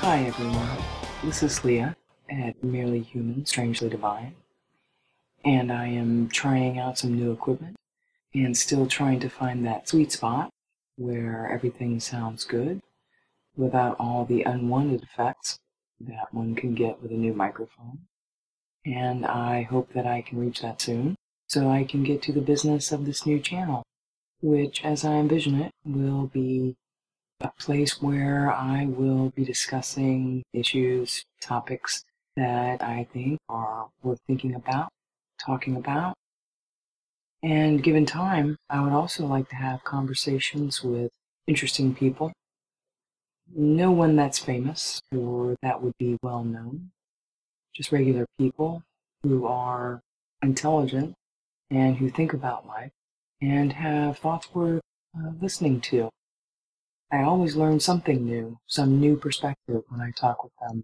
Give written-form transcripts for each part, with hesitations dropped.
Hi everyone, this is Leah at MerelyHuman, Strangely Divine, and I am trying out some new equipment and still trying to find that sweet spot where everything sounds good without all the unwanted effects that one can get with a new microphone. And I hope that I can reach that soon so I can get to the business of this new channel, which, as I envision it, will be a place where I will be discussing issues, topics that I think are worth thinking about, talking about. And given time, I would also like to have conversations with interesting people. No one that's famous or that would be well known, just regular people who are intelligent and who think about life and have thoughts worth listening to. I always learn something new, some new perspective when I talk with them.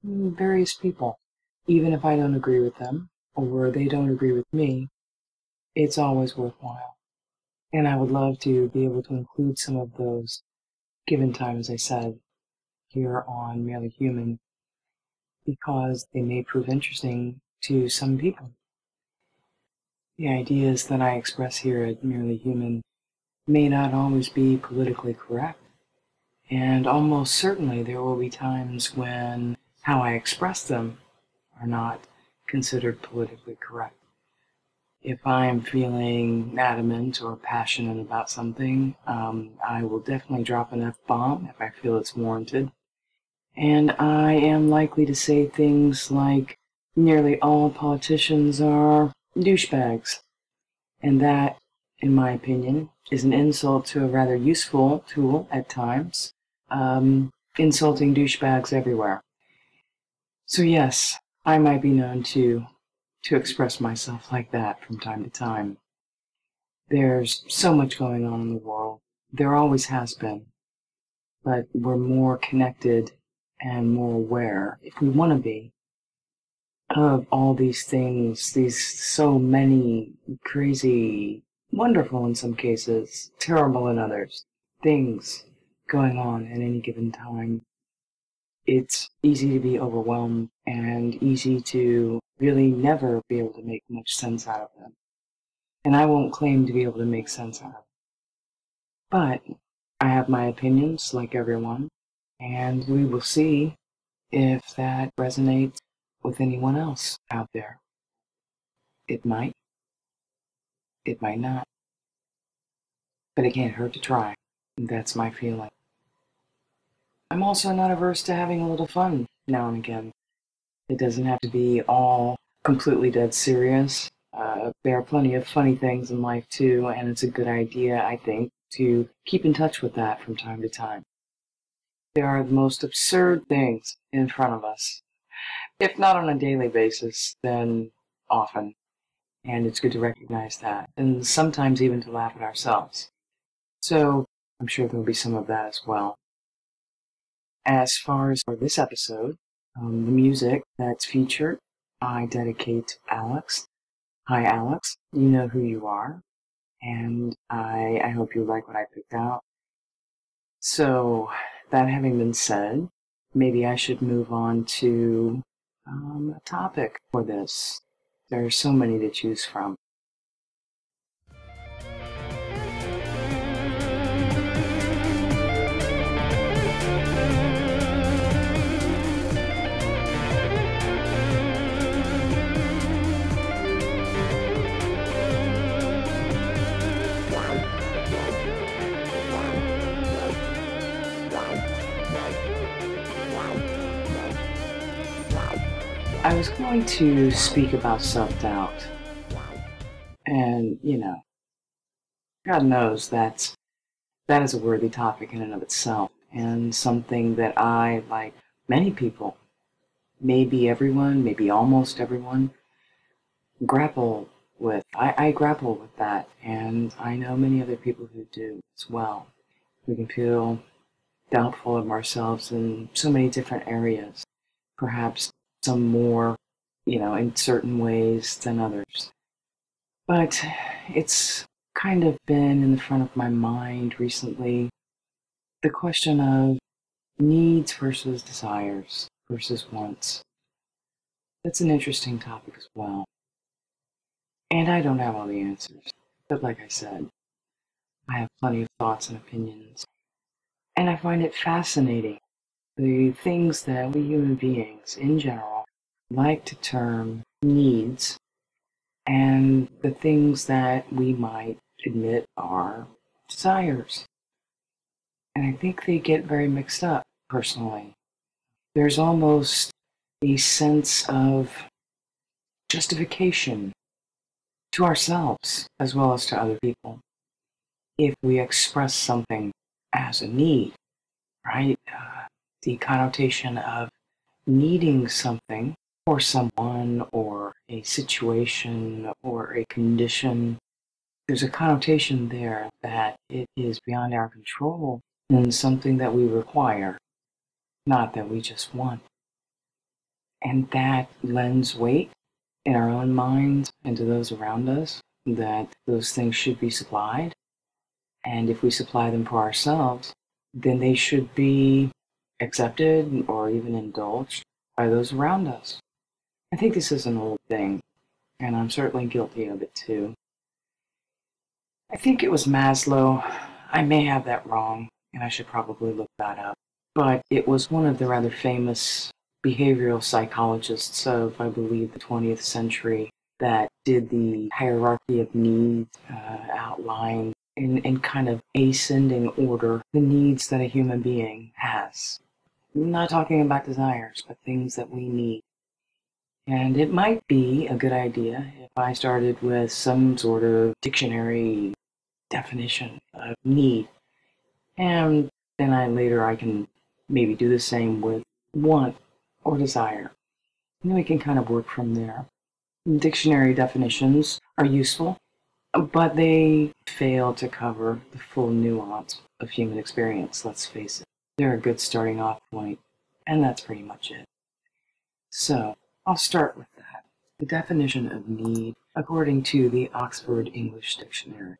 Various people. Even if I don't agree with them, or they don't agree with me, it's always worthwhile. And I would love to be able to include some of those, given time, as I said, here on Merely Human, because they may prove interesting to some people. The ideas that I express here at Merely Human may not always be politically correct. And almost certainly there will be times when how I express them are not considered politically correct. If I'm feeling adamant or passionate about something, I will definitely drop an F-bomb if I feel it's warranted. And I am likely to say things like, nearly all politicians are douchebags. And that, in my opinion, is an insult to a rather useful tool at times. Insulting douchebags everywhere. So yes, I might be known to express myself like that from time to time. There's so much going on in the world. There always has been. But we're more connected and more aware, if we want to be, of all these things, these so many crazy, wonderful in some cases, terrible in others, things going on at any given time. It's easy to be overwhelmed and easy to really never be able to make much sense out of them. And I won't claim to be able to make sense out of it. But I have my opinions, like everyone, and we will see if that resonates with anyone else out there. It might not, but it can't hurt to try. That's my feeling. I'm also not averse to having a little fun now and again. It doesn't have to be all completely dead serious. There are plenty of funny things in life too, and it's a good idea, I think, to keep in touch with that from time to time. There are the most absurd things in front of us. If not on a daily basis, then often. And it's good to recognize that, and sometimes even to laugh at ourselves. So I'm sure there'll be some of that as well. As far as for this episode, the music that's featured, I dedicate to Alex. Hi Alex, you know who you are, and I hope you like what I picked out. So, that having been said, maybe I should move on to a topic for this. There are so many to choose from. I was going to speak about self-doubt. And, God knows that is a worthy topic in and of itself, and something that I, like many people, maybe everyone, maybe almost everyone, grapple with. I grapple with that, and I know many other people who do as well. We can feel doubtful of ourselves in so many different areas, perhaps some more, in certain ways than others. But it's kind of been in the front of my mind recently, the question of, Needs versus desires versus wants. That's an interesting topic as well. And I don't have all the answers. But like I said, I have plenty of thoughts and opinions. And I find it fascinating, the things that we human beings in general like to term needs, and the things that we might admit are desires. And I think they get very mixed up, personally. There's almost a sense of justification to ourselves as well as to other people if we express something as a need, right? The connotation of needing something or someone or a situation or a condition, there's a connotation there that it is beyond our control and something that we require, not that we just want. And that lends weight in our own minds and to those around us that those things should be supplied. And if we supply them for ourselves, then they should be accepted or even indulged by those around us. I think this is an old thing, and I'm certainly guilty of it too. I think it was Maslow. I may have that wrong, and I should probably look that up. But it was one of the rather famous behavioral psychologists of, I believe, the 20th century that did the hierarchy of needs, outline in kind of ascending order the needs that a human being has. I'm not talking about desires, but things that we need. And it might be a good idea if I started with some sort of dictionary definition of need. And then I can maybe do the same with want or desire. And then we can kind of work from there. Dictionary definitions are useful, but they fail to cover the full nuance of human experience, let's face it. They're a good starting off point, and that's pretty much it. So, I'll start with that. The definition of need, according to the Oxford English Dictionary.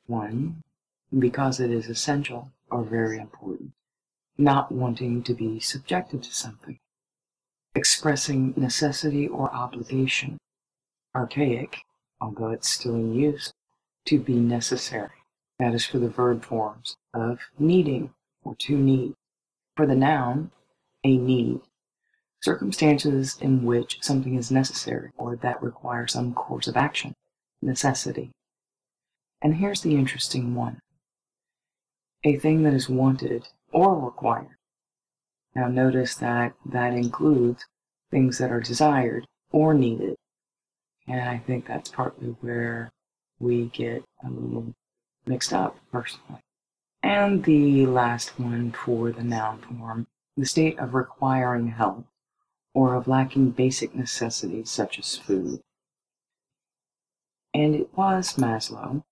1. Because it is essential or very important. Not wanting to be subjected to something. Expressing necessity or obligation. Archaic, although it's still in use, to be necessary. That is for the verb forms of needing or to need. For the noun, a need. Circumstances in which something is necessary or that require some course of action. Necessity. And here's the interesting one. A thing that is wanted or required. Now notice that that includes things that are desired or needed. And I think that's partly where we get a little mixed up, personally. And the last one for the noun form, the state of requiring help or of lacking basic necessities such as food. And it was Maslow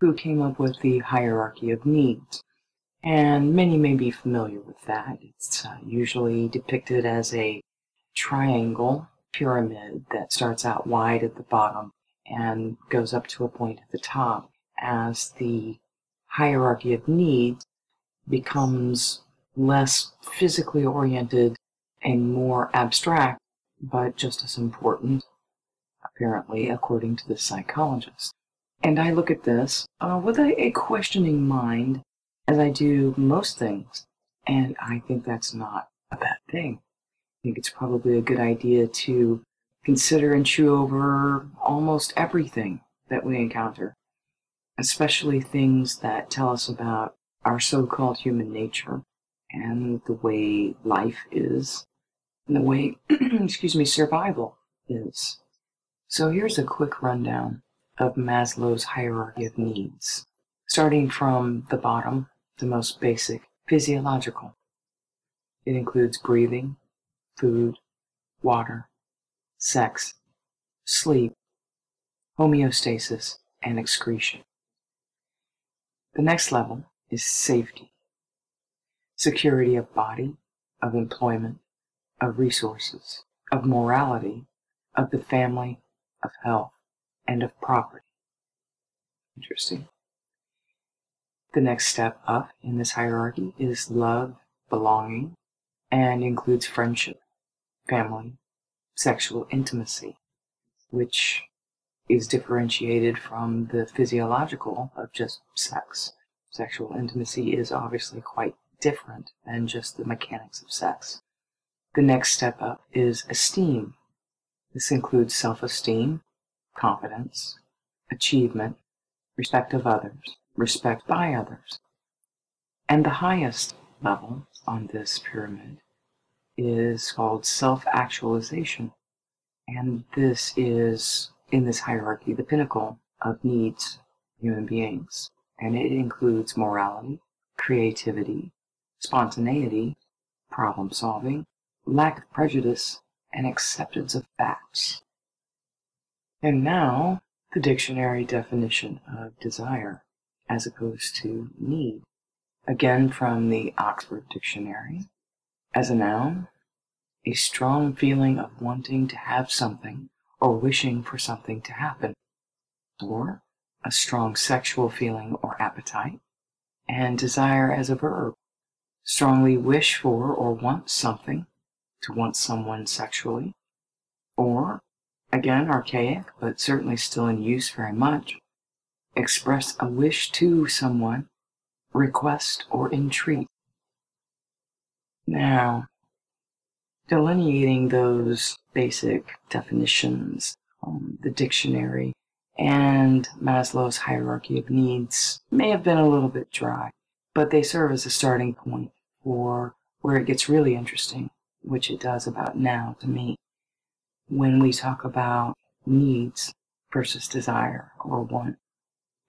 who came up with the hierarchy of needs. And many may be familiar with that. It's usually depicted as a triangle pyramid that starts out wide at the bottom and goes up to a point at the top as the hierarchy of needs becomes less physically oriented and more abstract, but just as important, apparently, according to the psychologist. And I look at this with a questioning mind, as I do most things, and I think that's not a bad thing. I think it's probably a good idea to consider and chew over almost everything that we encounter, especially things that tell us about our so-called human nature and the way life is, and the way, survival is. So here's a quick rundown of Maslow's hierarchy of needs. Starting from the bottom, the most basic, physiological. It includes breathing, food, water, sex, sleep, homeostasis, and excretion. The next level is safety. Security of body, of employment, of resources, of morality, of the family, of health, and of property. Interesting. The next step up in this hierarchy is love belonging, and includes friendship, family, sexual intimacy, which is differentiated from the physiological of just sex. Sexual intimacy is obviously quite different than just the mechanics of sex. The next step up is esteem. This includes self-esteem, confidence, achievement, respect of others, respect by others. And the highest level on this pyramid is called self-actualization. And this is, in this hierarchy, the pinnacle of needs of human beings. And it includes morality, creativity, spontaneity, problem solving, lack of prejudice, and acceptance of facts. And now, the dictionary definition of desire, as opposed to need. Again from the Oxford Dictionary. As a noun, a strong feeling of wanting to have something or wishing for something to happen. Or a strong sexual feeling or appetite. And desire as a verb. Strongly wish for or want something, to want someone sexually. Or, again archaic, but certainly still in use very much, express a wish to someone, request or entreat. Now, delineating those basic definitions, the dictionary, and Maslow's hierarchy of needs may have been a little bit dry, but they serve as a starting point for where it gets really interesting, which it does about now to me, when we talk about needs versus desire or want.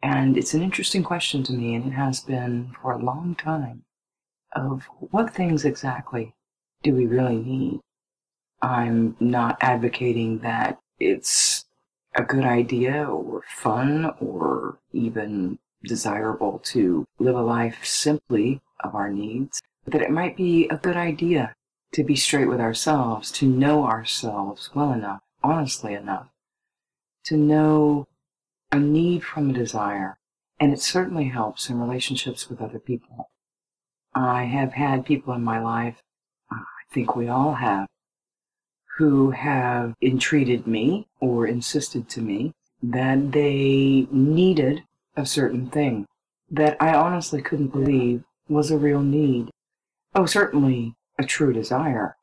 And it's an interesting question to me, and it has been for a long time, of what things exactly do we really need? I'm not advocating that it's a good idea or fun or even desirable to live a life simply of our needs, but that it might be a good idea to be straight with ourselves, to know ourselves well enough, honestly enough, to know a need from a desire. And it certainly helps in relationships with other people. I have had people in my life, I think we all have, who have entreated me or insisted to me that they needed a certain thing that I honestly couldn't believe was a real need. Oh, certainly a true desire,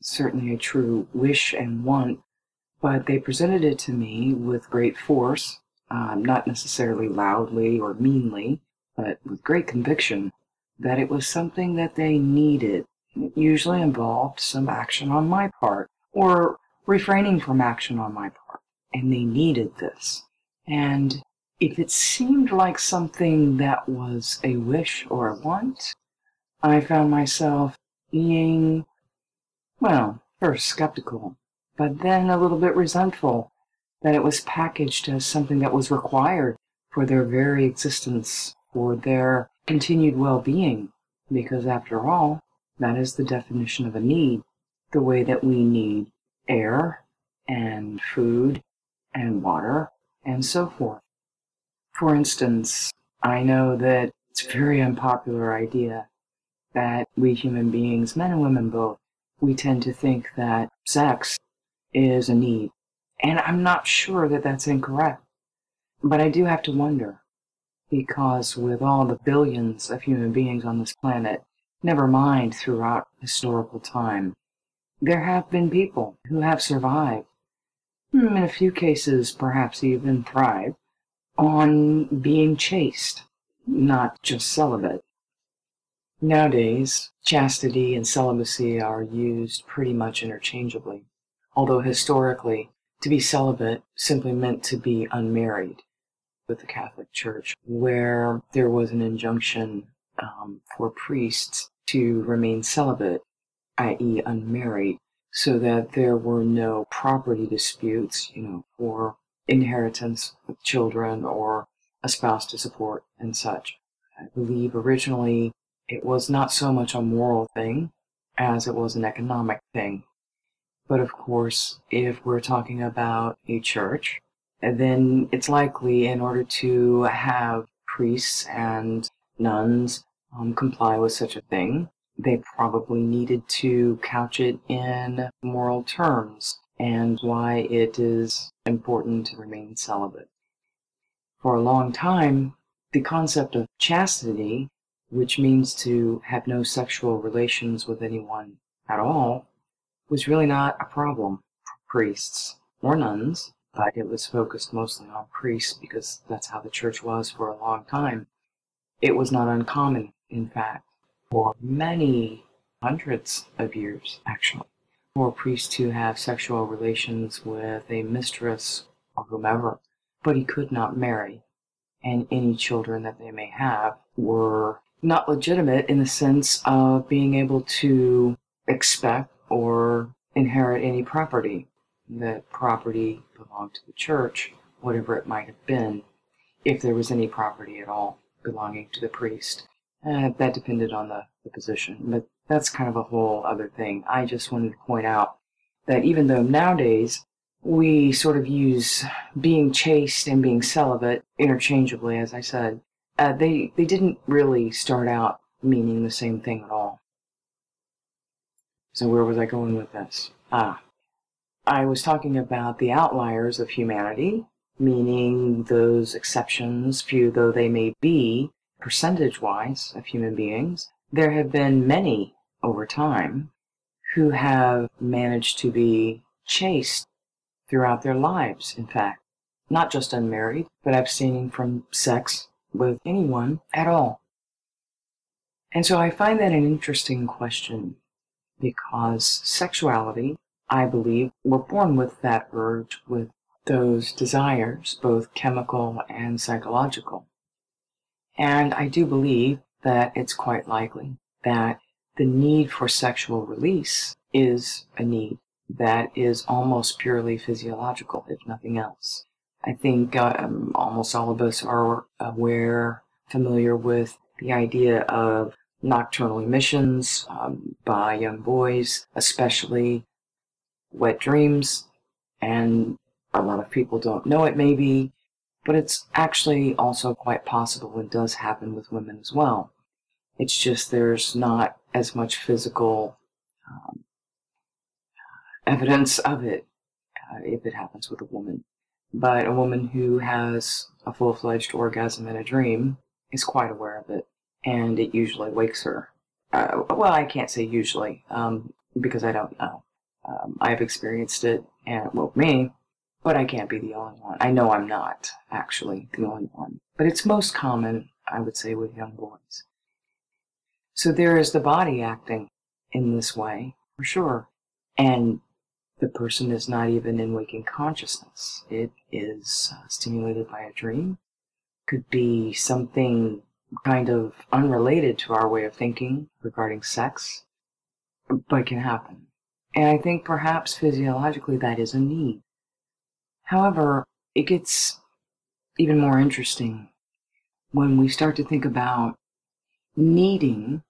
certainly a true wish and want, but they presented it to me with great force, not necessarily loudly or meanly, but with great conviction that it was something that they needed. It usually involved some action on my part, or refraining from action on my part, and they needed this. And if it seemed like something that was a wish or a want, I found myself being, well, first skeptical, but then a little bit resentful that it was packaged as something that was required for their very existence, for their continued well-being, because after all, that is the definition of a need, the way that we need air and food and water and so forth. For instance, I know that it's a very unpopular idea that we human beings, men and women both, we tend to think that sex is a need. And I'm not sure that that's incorrect. But I do have to wonder, because with all the billions of human beings on this planet, never mind throughout historical time, there have been people who have survived, in a few cases perhaps even thrived, on being chaste, not just celibate. Nowadays, chastity and celibacy are used pretty much interchangeably, although historically, to be celibate simply meant to be unmarried with the Catholic Church, where there was an injunction for priests to remain celibate, i.e. unmarried, so that there were no property disputes, for inheritance of children or a spouse to support and such. I believe originally it was not so much a moral thing as it was an economic thing. But of course, if we're talking about a church, then it's likely in order to have priests and nuns comply with such a thing, They probably needed to couch it in moral terms and why it is important to remain celibate. For a long time, the concept of chastity, which means to have no sexual relations with anyone at all, was really not a problem for priests or nuns, but it was focused mostly on priests because that's how the church was for a long time. It was not uncommon, in fact, for many hundreds of years, actually, for a priest to have sexual relations with a mistress or whomever, but he could not marry, and any children that they may have were not legitimate in the sense of being able to expect or inherit any property. The property belonged to the church, whatever it might have been, if there was any property at all belonging to the priest. That depended on the position, but that's kind of a whole other thing. I just wanted to point out that even though nowadays we sort of use being chaste and being celibate interchangeably, as I said, they didn't really start out meaning the same thing at all. So where was I going with this? I was talking about the outliers of humanity, meaning those exceptions, few though they may be, percentage-wise, of human beings. There have been many over time who have managed to be chaste throughout their lives, in fact. Not just unmarried, but abstaining from sex with anyone at all. And so I find that an interesting question, because sexuality, I believe, we're born with that urge, with those desires, both chemical and psychological. And I do believe that it's quite likely that the need for sexual release is a need that is almost purely physiological, if nothing else. I think almost all of us are familiar with the idea of nocturnal emissions by young boys, especially wet dreams, and a lot of people don't know it maybe, but it's actually also quite possible and does happen with women as well. It's just there's not as much physical evidence of it if it happens with a woman. But a woman who has a full-fledged orgasm in a dream is quite aware of it, and it usually wakes her. Well, I can't say usually, because I don't know. I've experienced it, and it woke me, but I can't be the only one. I know I'm not, actually, the only one. But it's most common, I would say, with young boys. So there is the body acting in this way, for sure. And the person is not even in waking consciousness. It is stimulated by a dream. Could be something kind of unrelated to our way of thinking regarding sex, but it can happen. And I think perhaps physiologically that is a need. However, it gets even more interesting when we start to think about needing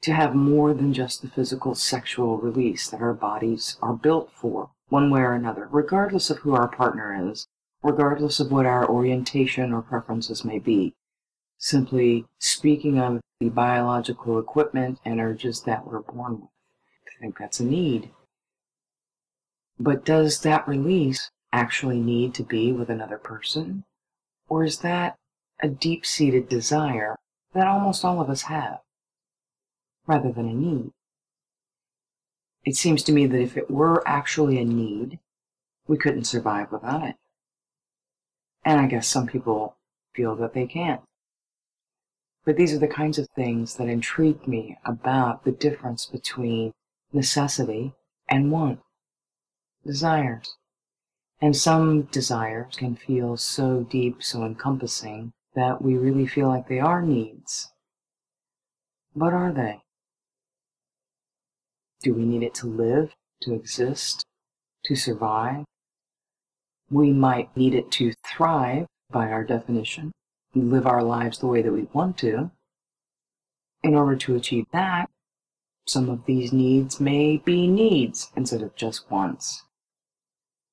to have more than just the physical sexual release that our bodies are built for, one way or another, regardless of who our partner is, regardless of what our orientation or preferences may be. Simply speaking of the biological equipment and urges that we're born with. I think that's a need. But does that release actually need to be with another person? Or is that a deep-seated desire that almost all of us have, rather than a need? It seems to me that if it were actually a need, we couldn't survive without it. And I guess some people feel that they can't. But these are the kinds of things that intrigue me about the difference between necessity and want, desires. And some desires can feel so deep, so encompassing, that we really feel like they are needs. But are they? Do we need it to live, to exist, to survive? We might need it to thrive, by our definition, live our lives the way that we want to. In order to achieve that, some of these needs may be needs instead of just wants.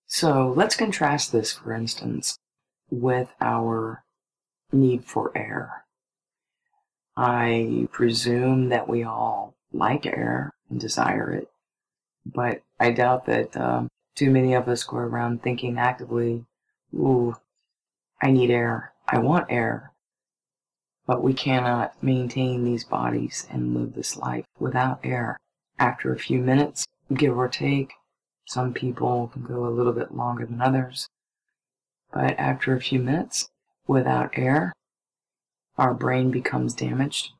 So let's contrast this, for instance, with our need for air. I presume that we all like air and desire it, but I doubt that too many of us go around thinking actively, ooh, I need air, I want air. But we cannot maintain these bodies and live this life without air. After a few minutes, give or take, some people can go a little bit longer than others, but after a few minutes, without air, our brain becomes damaged.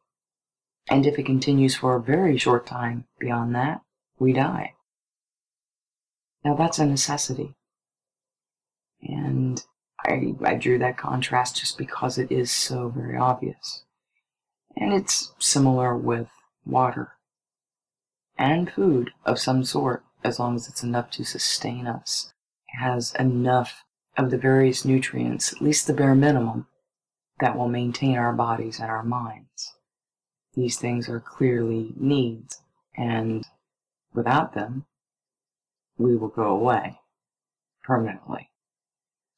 And if it continues for a very short time beyond that, we die. Now that's a necessity. And I drew that contrast just because it is so very obvious. And it's similar with water and food of some sort, as long as it's enough to sustain us. It has enough of the various nutrients, at least the bare minimum, that will maintain our bodies and our minds. These things are clearly needs, and without them, we will go away permanently.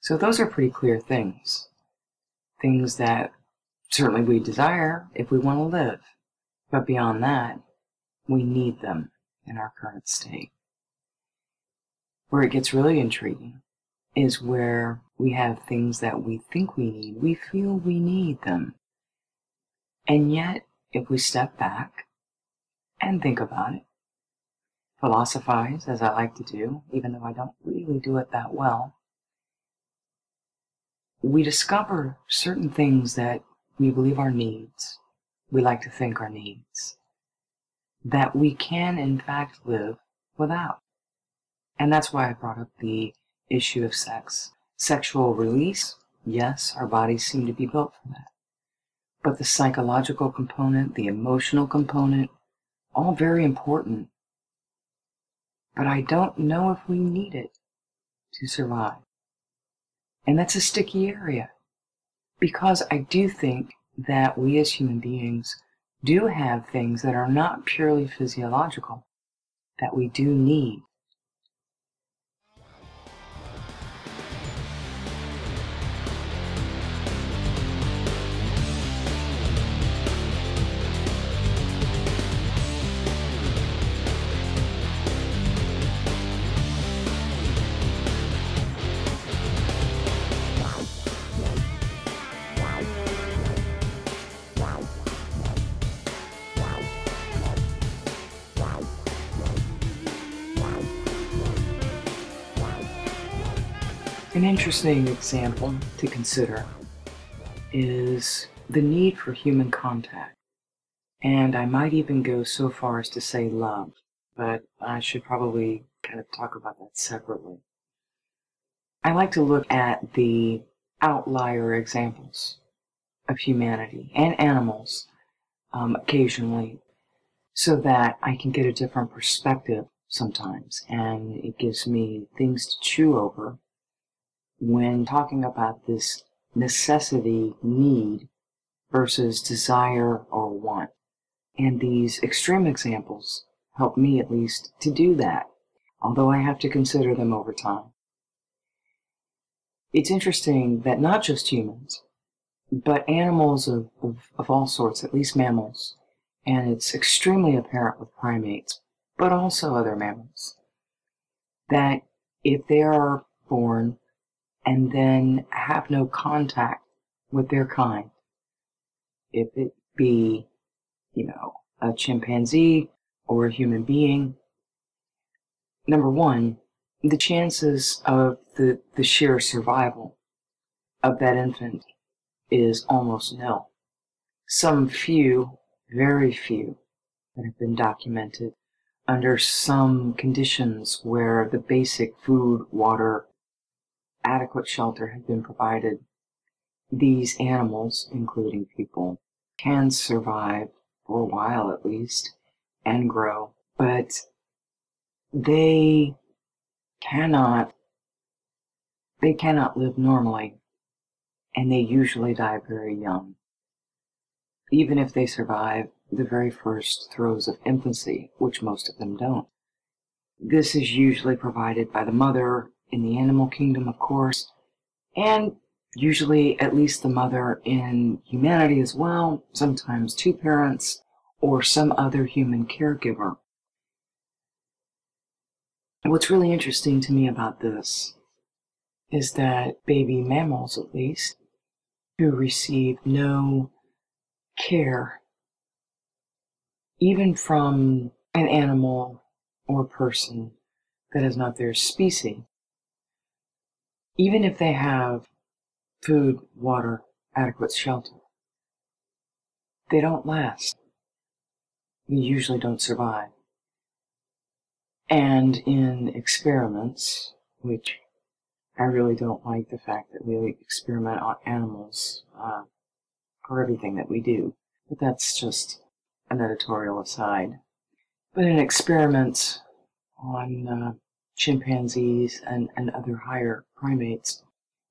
So those are pretty clear things. Things that certainly we desire if we want to live. But beyond that, we need them in our current state. Where it gets really intriguing is where we have things that we think we need. We feel we need them. And yet, if we step back and think about it, philosophize, as I like to do, even though I don't really do it that well, we discover certain things that we believe are needs, we like to think are needs, that we can in fact live without. And that's why I brought up the issue of sex. Sexual release, yes, our bodies seem to be built for that. But the psychological component, the emotional component, all very important. But I don't know if we need it to survive. And that's a sticky area, because I do think that we as human beings do have things that are not purely physiological, that we do need. An interesting example to consider is the need for human contact. And I might even go so far as to say love, but I should probably kind of talk about that separately. I like to look at the outlier examples of humanity and animals occasionally, so that I can get a different perspective sometimes, and it gives me things to chew over when talking about this necessity, need, versus desire or want. And these extreme examples help me, at least, to do that, although I have to consider them over time. It's interesting that not just humans, but animals of all sorts, at least mammals, and it's extremely apparent with primates, but also other mammals, that if they are born and then have no contact with their kind, if it be, a chimpanzee or a human being, number one, the chances of the sheer survival of that infant is almost nil. Some few, very few, that have been documented under some conditions where the basic food, water, adequate shelter have been provided, these animals, including people, can survive for a while at least and grow, but they cannot live normally, and they usually die very young, even if they survive the very first throes of infancy, which most of them don't. This is usually provided by the mother in the animal kingdom, of course, and Usually at least the mother in humanity as well, sometimes two parents or some other human caregiver. What's really interesting to me about this is that baby mammals, at least, who receive no care, even from an animal or person that is not their species, even if they have food, water, adequate shelter, they don't last. They usually don't survive. And in experiments, which I really don't like the fact that we experiment on animals for everything that we do, but that's just an editorial aside. But in experiments on chimpanzees and other higher primates,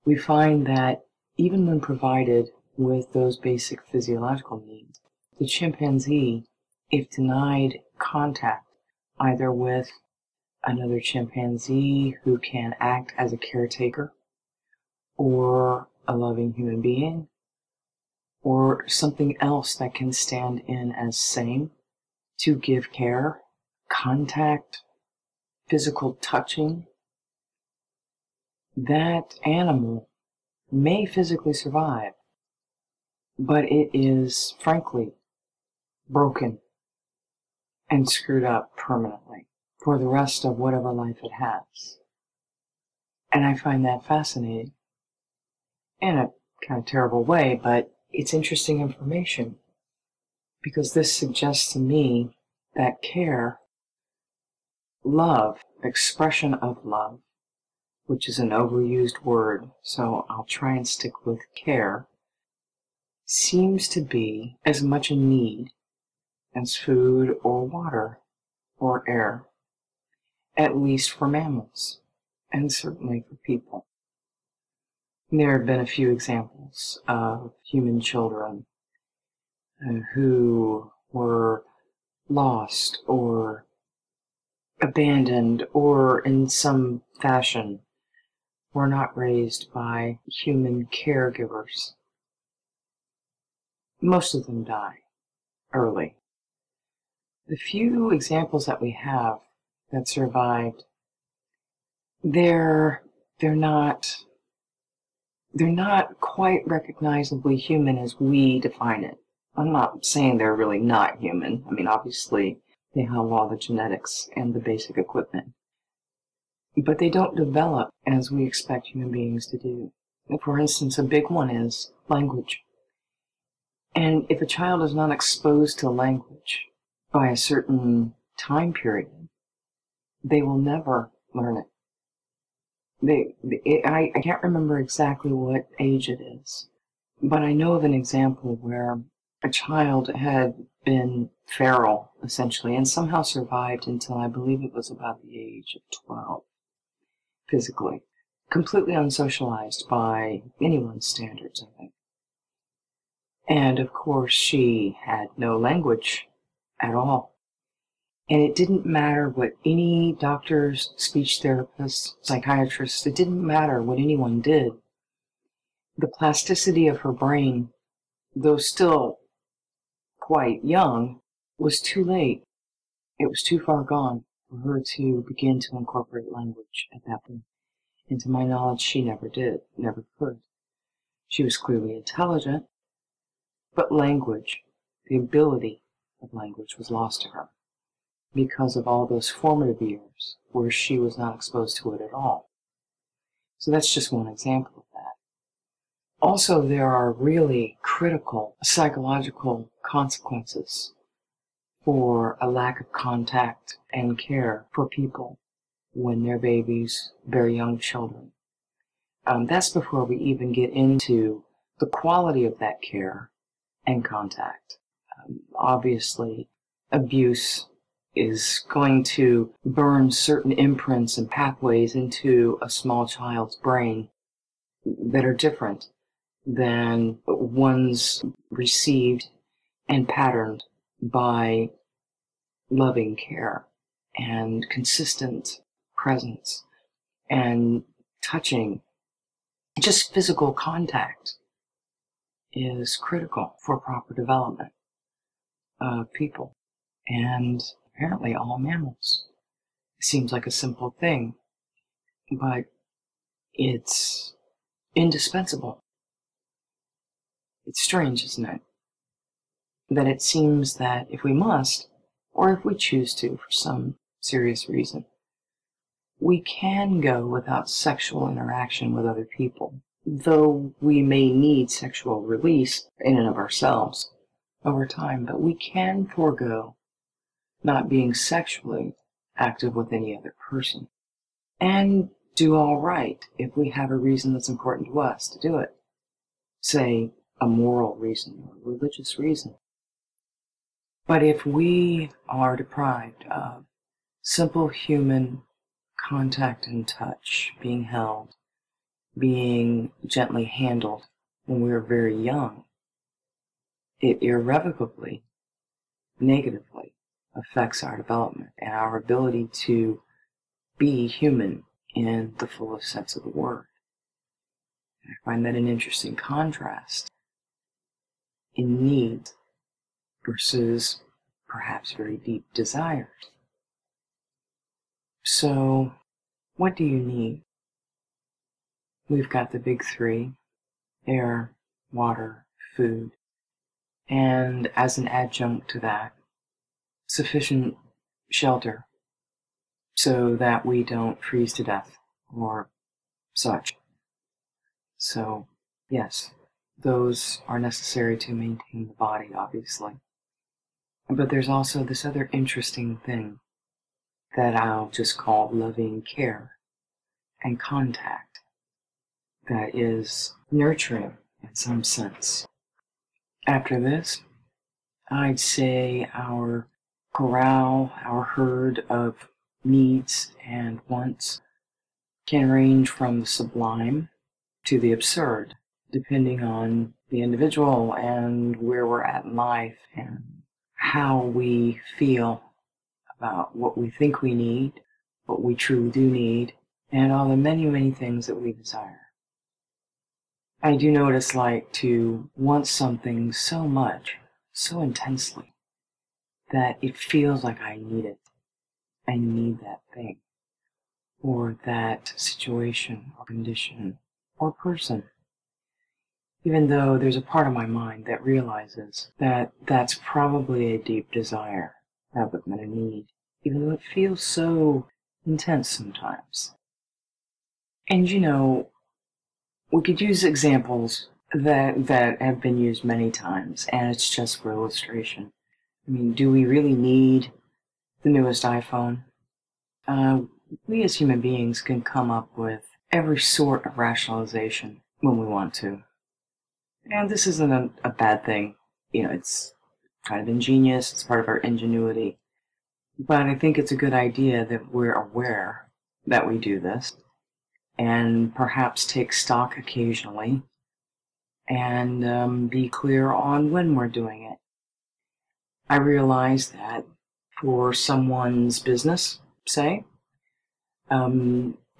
we find that even when provided with those basic physiological needs, the chimpanzee, if denied contact either with another chimpanzee who can act as a caretaker, or a loving human being, or something else that can stand in as same to give care, contact, physical touching, that animal may physically survive, but it is, frankly, broken and screwed up permanently for the rest of whatever life it has. And I find that fascinating in a kind of terrible way, but it's interesting information because this suggests to me that care, love, expression of love, which is an overused word, so I'll try and stick with care, seems to be as much a need as food or water or air, at least for mammals, and certainly for people. There have been a few examples of human children who were lost or abandoned or in some fashion were not raised by human caregivers. Most of them die early. The few examples that we have that survived, they're not quite recognizably human as we define it. I'm not saying they're really not human. I mean, obviously, they have all the genetics and the basic equipment. But they don't develop as we expect human beings to do. For instance, a big one is language. And if a child is not exposed to language by a certain time period, they will never learn it. I can't remember exactly what age it is, but I know of an example where a child had been feral, essentially, and somehow survived until I believe it was about the age of 12, physically. Completely unsocialized by anyone's standards, I think. And of course, she had no language at all. And it didn't matter what any doctors, speech therapists, psychiatrists, it didn't matter what anyone did. The plasticity of her brain, though still quite young, was too late. It was too far gone for her to begin to incorporate language at that point. And to my knowledge, she never did, never could. She was clearly intelligent, but language, the ability of language, was lost to her because of all those formative years where she was not exposed to it at all. So that's just one example of that. Also, there are really critical psychological consequences for a lack of contact and care for people when they're babies, very young children. That's before we even get into the quality of that care and contact. Obviously, abuse is going to burn certain imprints and pathways into a small child's brain that are different than ones received and patterned by loving care and consistent presence and touching just physical contact is critical for proper development of people and apparently all mammals. It seems like a simple thing, but it's indispensable. It's strange, isn't it? That it seems that if we must, or if we choose to for some serious reason, we can go without sexual interaction with other people, though we may need sexual release in and of ourselves over time, but we can forego not being sexually active with any other person and do all right if we have a reason that's important to us to do it. Say, a moral reason or a religious reason. But if we are deprived of simple human contact and touch, being held, being gently handled when we are very young, it irrevocably, negatively affects our development and our ability to be human in the fullest sense of the word. And I find that an interesting contrast in need versus perhaps very deep desires. So, what do you need? We've got the big three: air, water, food, and as an adjunct to that, sufficient shelter so that we don't freeze to death or such. So, yes, those are necessary to maintain the body, obviously. But there's also this other interesting thing that I'll just call loving care and contact that is nurturing in some sense. After this, I'd say our corral, our herd of needs and wants can range from the sublime to the absurd, depending on the individual and where we're at in life and how we feel about what we think we need, what we truly do need, and all the many, many things that we desire. I do know what it's like to want something so much, so intensely, that it feels like I need it. I need that thing, or that situation, or condition, or person. Even though there's a part of my mind that realizes that that's probably a deep desire rather than a need, even though it feels so intense sometimes. And you know, we could use examples that have been used many times, and it's just for illustration. I mean, do we really need the newest iPhone? We as human beings can come up with every sort of rationalization when we want to. And this isn't a bad thing. You know, it's kind of ingenious, it's part of our ingenuity. But I think it's a good idea that we're aware that we do this, and perhaps take stock occasionally, and be clear on when we're doing it. I realize that for someone's business, say,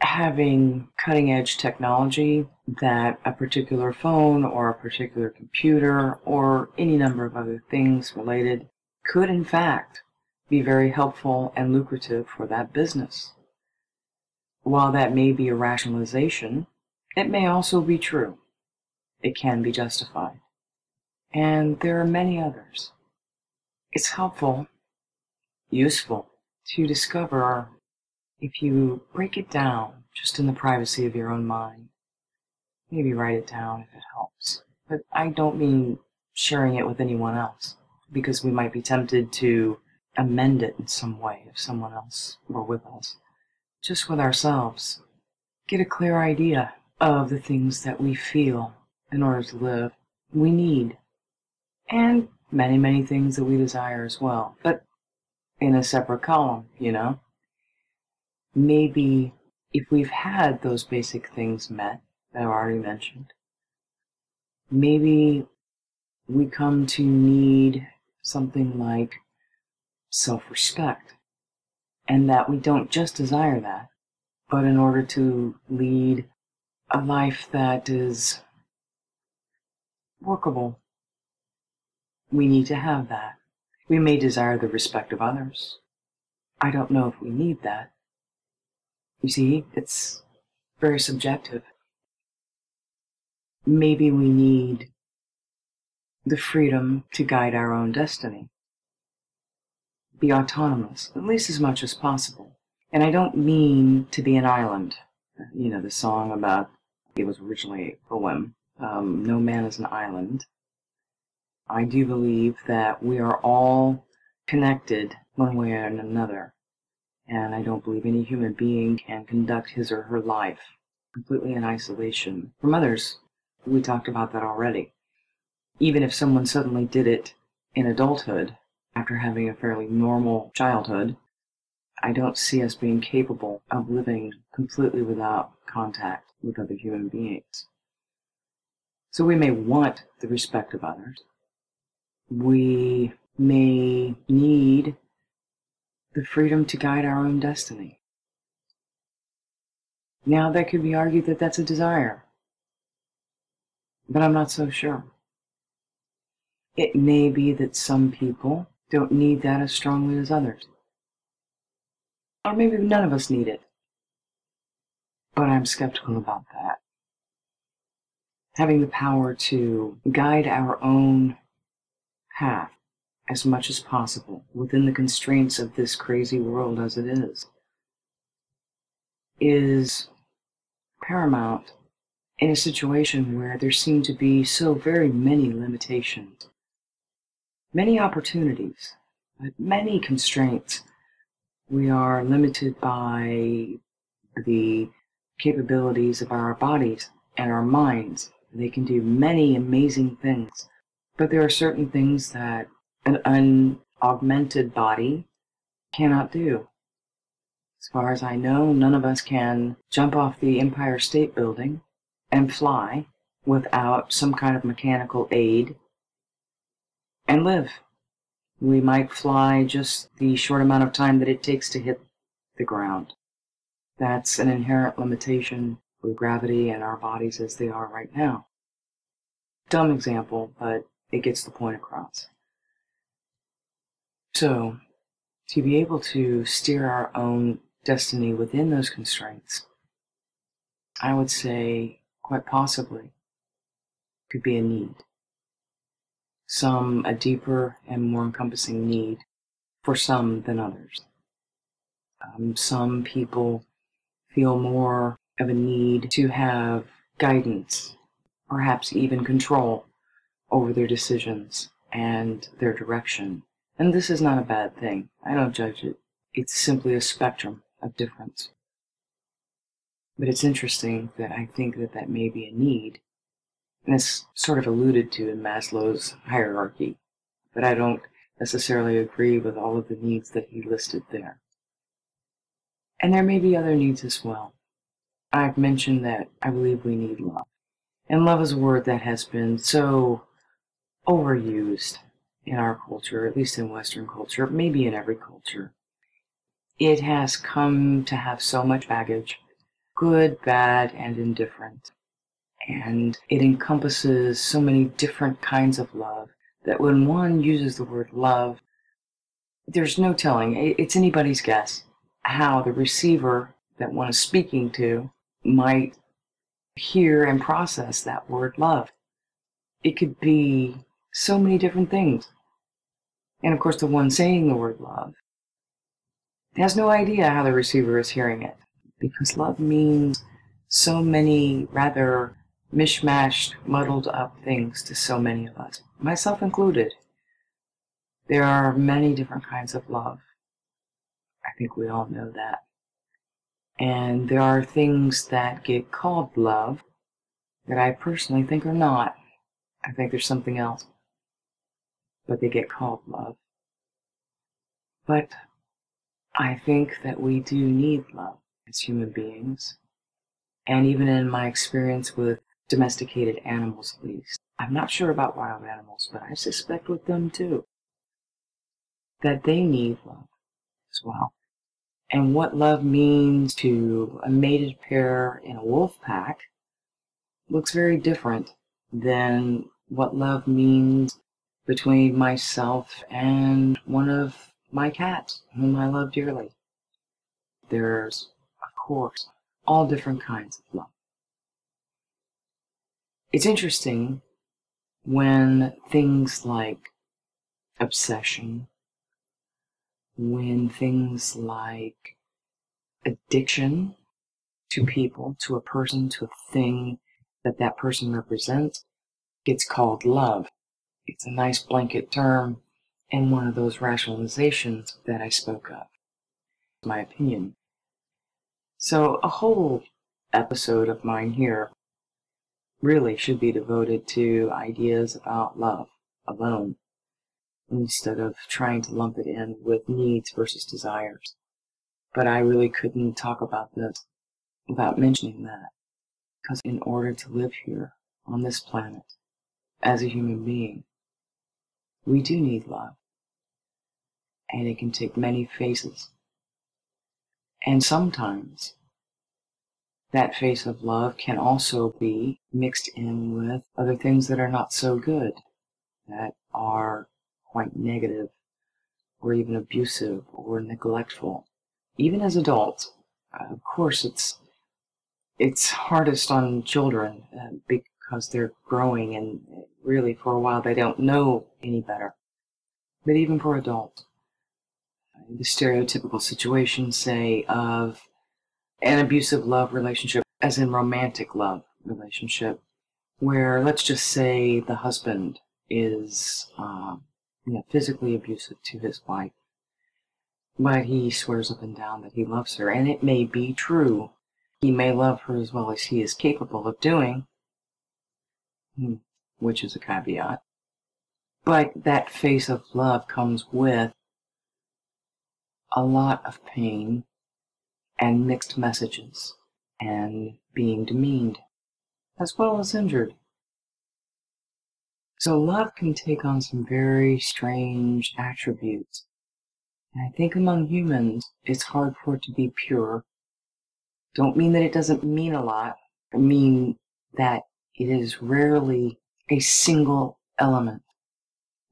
having cutting-edge technology that a particular phone or a particular computer or any number of other things related could in fact be very helpful and lucrative for that business. While that may be a rationalization, it may also be true. It can be justified. And there are many others. It's helpful, useful, to discover, if you break it down just in the privacy of your own mind. Maybe write it down if it helps. But I don't mean sharing it with anyone else, because we might be tempted to amend it in some way if someone else were with us. Just with ourselves. Get a clear idea of the things that we feel in order to live, we need, and many, many things that we desire as well, but in a separate column, you know? Maybe if we've had those basic things met that I've already mentioned, maybe we come to need something like self-respect, and that we don't just desire that, but in order to lead a life that is workable. We need to have that. We may desire the respect of others. I don't know if we need that. You see, it's very subjective. Maybe we need the freedom to guide our own destiny, be autonomous, at least as much as possible. And I don't mean to be an island. You know, the song about, it was originally a poem, No Man is an Island. I do believe that we are all connected one way or another. And I don't believe any human being can conduct his or her life completely in isolation from others. We talked about that already. Even if someone suddenly did it in adulthood, after having a fairly normal childhood, I don't see us being capable of living completely without contact with other human beings. So we may want the respect of others. We may need the freedom to guide our own destiny. Now, that could be argued that that's a desire, but I'm not so sure. It may be that some people don't need that as strongly as others. Or maybe none of us need it. But I'm skeptical about that. Having the power to guide our own path as much as possible within the constraints of this crazy world as it is paramount in a situation where there seem to be so very many limitations, many opportunities, but many constraints. We are limited by the capabilities of our bodies and our minds. They can do many amazing things, but there are certain things that an unaugmented body cannot do. As far as I know, none of us can jump off the Empire State Building and fly without some kind of mechanical aid and live. We might fly just the short amount of time that it takes to hit the ground. That's an inherent limitation with gravity and our bodies as they are right now. Dumb example, but it gets the point across. So, to be able to steer our own destiny within those constraints, I would say, quite possibly, could be a need. A deeper and more encompassing need for some than others. Some people feel more of a need to have guidance, perhaps even control over their decisions and their direction. And this is not a bad thing. I don't judge it. It's simply a spectrum of difference. But it's interesting that I think that that may be a need. And it's sort of alluded to in Maslow's hierarchy. But I don't necessarily agree with all of the needs that he listed there. And there may be other needs as well. I've mentioned that I believe we need love. And love is a word that has been so overused in our culture, at least in Western culture, maybe in every culture. It has come to have so much baggage, good, bad, and indifferent. And it encompasses so many different kinds of love that when one uses the word love, there's no telling. It's anybody's guess how the receiver that one is speaking to might hear and process that word love. It could be so many different things. And of course, the one saying the word love has no idea how the receiver is hearing it, because love means so many rather mishmashed, muddled up things to so many of us, myself included. There are many different kinds of love. I think we all know that. And there are things that get called love that I personally think are not. I think there's something else. But they get called love. But I think that we do need love as human beings. And even in my experience with domesticated animals, at least, I'm not sure about wild animals, but I suspect with them too, that they need love as well. And what love means to a mated pair in a wolf pack looks very different than what love means between myself and one of my cats, whom I love dearly. There's, of course, all different kinds of love. It's interesting when things like obsession, when things like addiction to people, to a person, to a thing that that person represents, gets called love. It's a nice blanket term and one of those rationalizations that I spoke of, my opinion. So a whole episode of mine here really should be devoted to ideas about love alone, instead of trying to lump it in with needs versus desires. But I really couldn't talk about this without mentioning that, because in order to live here on this planet as a human being, we do need love, and it can take many faces. And sometimes that face of love can also be mixed in with other things that are not so good, that are quite negative, or even abusive, or neglectful. Even as adults, of course, it's hardest on children because they're growing, and really for a while they don't know any better. But even for adults, the stereotypical situation, say, of an abusive love relationship, as in romantic love relationship, where let's just say the husband is physically abusive to his wife, but he swears up and down that he loves her, and it may be true. He may love her as well as he is capable of doing, which is a caveat, but that face of love comes with a lot of pain and mixed messages and being demeaned as well as injured. So love can take on some very strange attributes. And I think among humans, it's hard for it to be pure. Don't mean that it doesn't mean a lot. I mean that it is rarely a single element,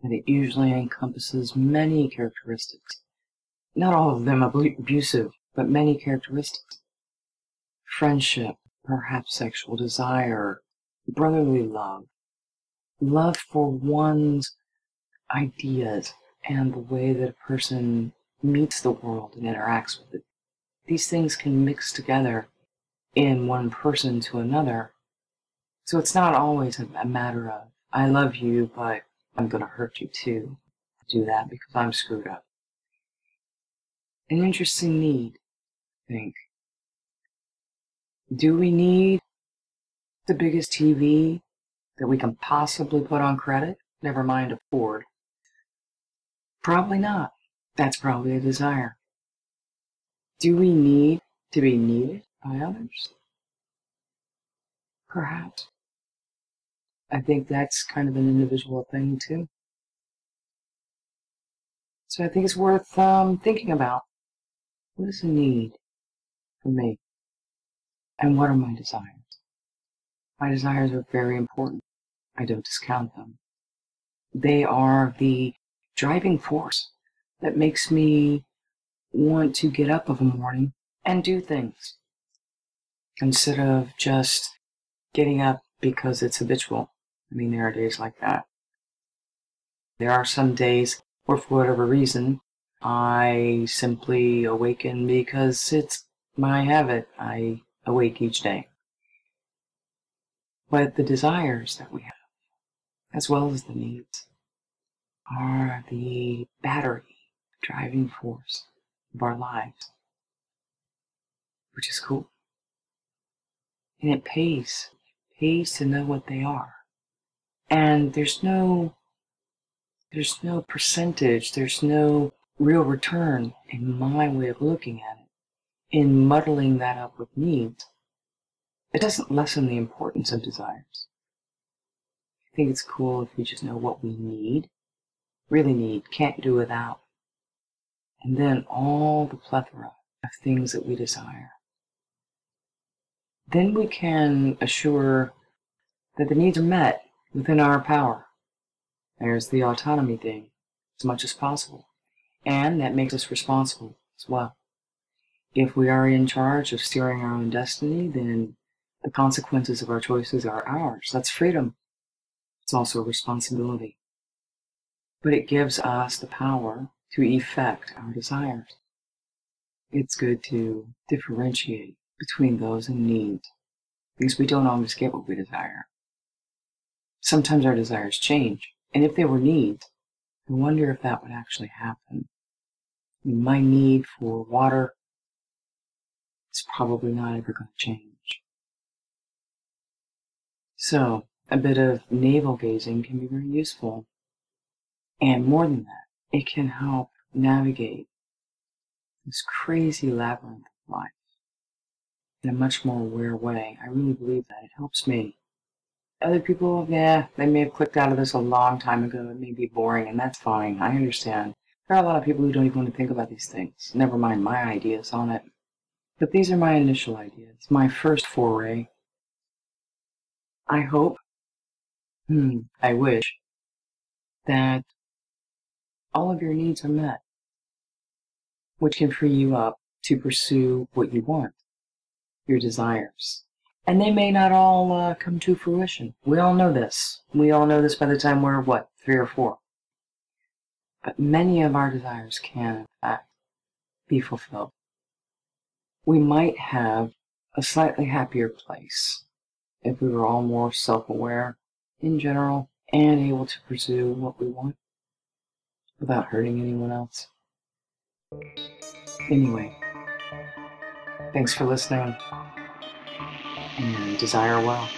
that it usually encompasses many characteristics. Not all of them abusive, but many characteristics. Friendship, perhaps sexual desire, brotherly love, love for one's ideas and the way that a person meets the world and interacts with it. These things can mix together in one person to another. So it's not always a matter of, I love you, but I'm going to hurt you too. Do that because I'm screwed up. An interesting need, I think. Do we need the biggest TV that we can possibly put on credit? Never mind afford. Probably not. That's probably a desire. Do we need to be needed by others? Perhaps. I think that's kind of an individual thing too. So I think it's worth thinking about. What is a need for me? And what are my desires? My desires are very important. I don't discount them. They are the driving force that makes me want to get up of a morning and do things, instead of just getting up because it's habitual. I mean, there are days like that. There are some days where, for whatever reason, I simply awaken because it's my habit. I awake each day. But the desires that we have, as well as the needs, are the battery, driving force of our lives, which is cool. And it pays to know what they are. And there's no percentage, there's no real return, in my way of looking at it, in muddling that up with needs. It doesn't lessen the importance of desires. I think it's cool if we just know what we need, really need, can't do without. And then all the plethora of things that we desire. Then we can assure that the needs are met within our power. There's the autonomy thing, as much as possible. And that makes us responsible as well. If we are in charge of steering our own destiny, then the consequences of our choices are ours. That's freedom. It's also a responsibility. But it gives us the power to effect our desires. It's good to differentiate between those and needs, because we don't always get what we desire. Sometimes our desires change, and if they were needs, I wonder if that would actually happen. I mean, my need for water is probably not ever going to change. So, a bit of navel gazing can be very useful. And more than that, it can help navigate this crazy labyrinth of life in a much more aware way. I really believe that. It helps me. Other people, yeah, they may have clicked out of this a long time ago. It may be boring, and that's fine. I understand. There are a lot of people who don't even want to think about these things. Never mind my ideas on it. But these are my initial ideas, my first foray. I hope, I wish, that all of your needs are met, which can free you up to pursue what you want, your desires. And they may not all come to fruition. We all know this. We all know this by the time we're, 3 or 4? But many of our desires can, in fact, be fulfilled. We might have a slightly happier place if we were all more self-aware in general and able to pursue what we want without hurting anyone else. Anyway, thanks for listening, and desire well.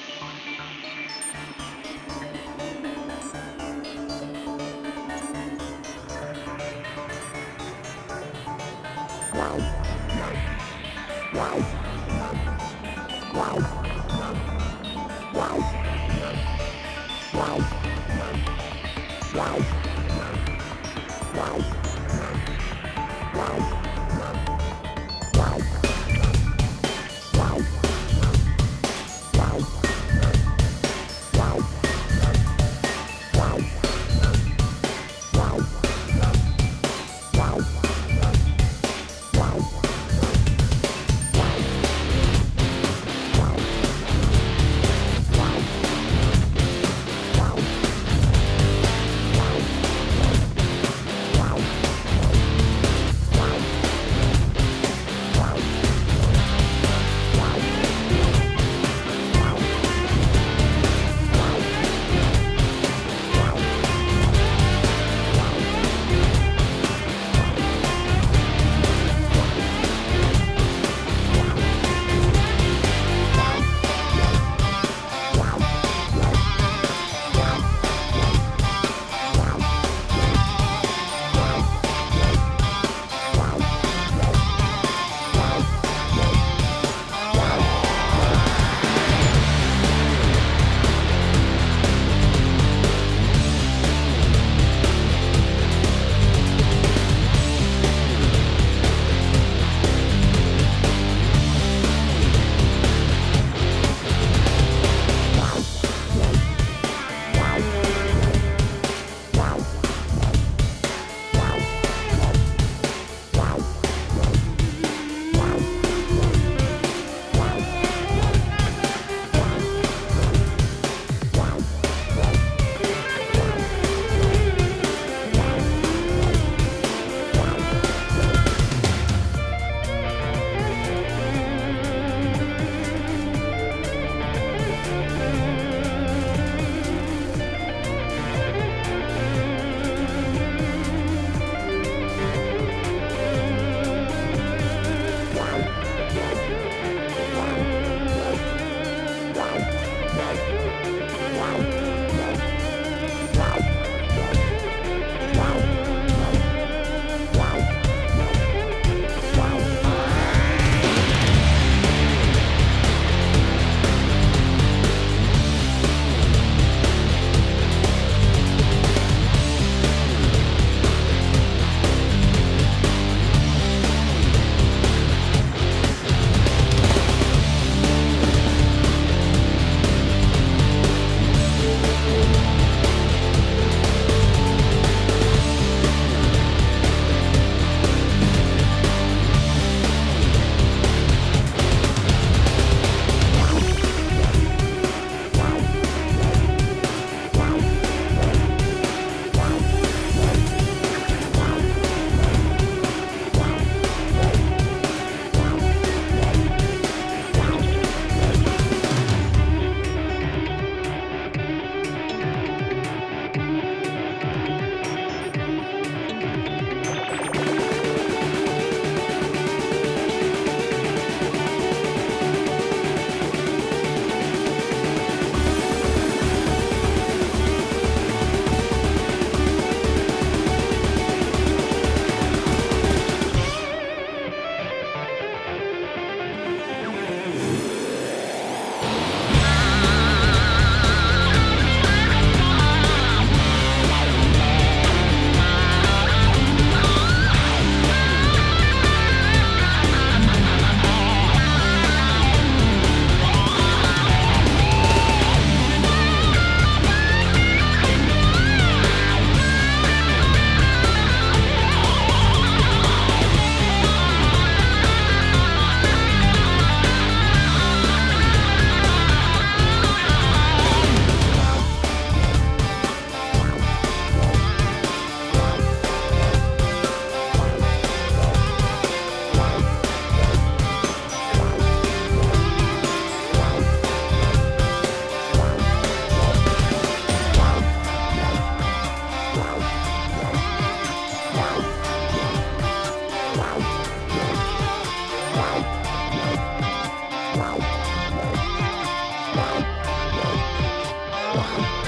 Welcome.